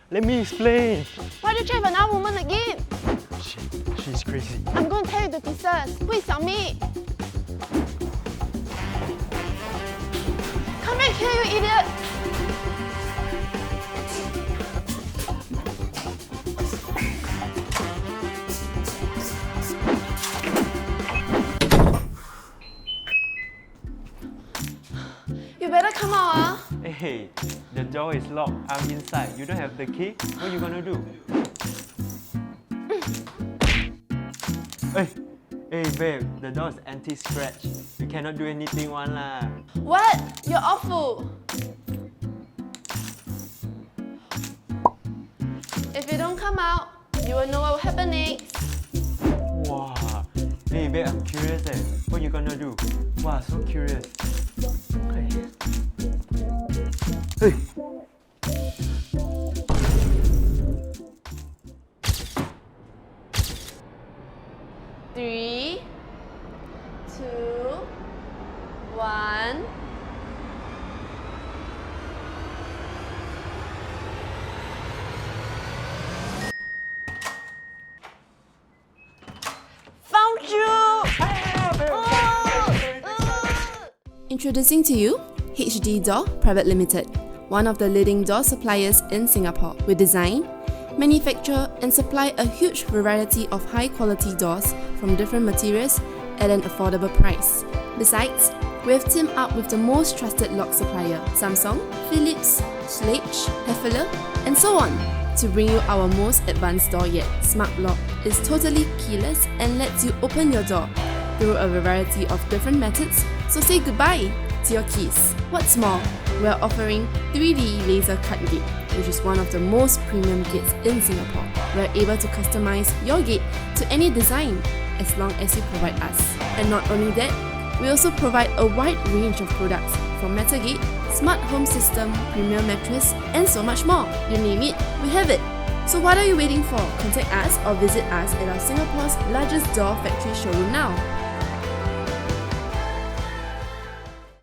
let me explain. Why do you check another woman again? She's crazy. I'm going to tear you to pieces. Who is Xiaomi? Come back here, you idiot! You better come out, huh? Hey, the door is locked. I'm inside. You don't have the key? What are you gonna do? Hey babe, the door is anti-scratch. You cannot do anything one lah. What? You're awful. If you don't come out, you will know what will happen next. Wow. Hey babe, I'm curious What you gonna do? Wow, so curious. Hey. 3, 2, 1. Found you! Introducing to you HDDoor Pte Ltd, one of the leading door suppliers in Singapore. We design, manufacture and supply a huge variety of high-quality doors from different materials at an affordable price. Besides, we have teamed up with the most trusted lock supplier, Samsung, Philips, Schlage, Hafele, and so on, to bring you our most advanced door yet. Smart Lock is totally keyless and lets you open your door through a variety of different methods, so say goodbye to your keys. What's more, we are offering 3D laser cut gate, which is one of the most premium gates in Singapore. We are able to customize your gate to any design as long as you provide us. And not only that, we also provide a wide range of products from metal gate, smart home system, premium mattress, and so much more. You name it, we have it. So what are you waiting for? Contact us or visit us at our Singapore's largest door factory showroom now.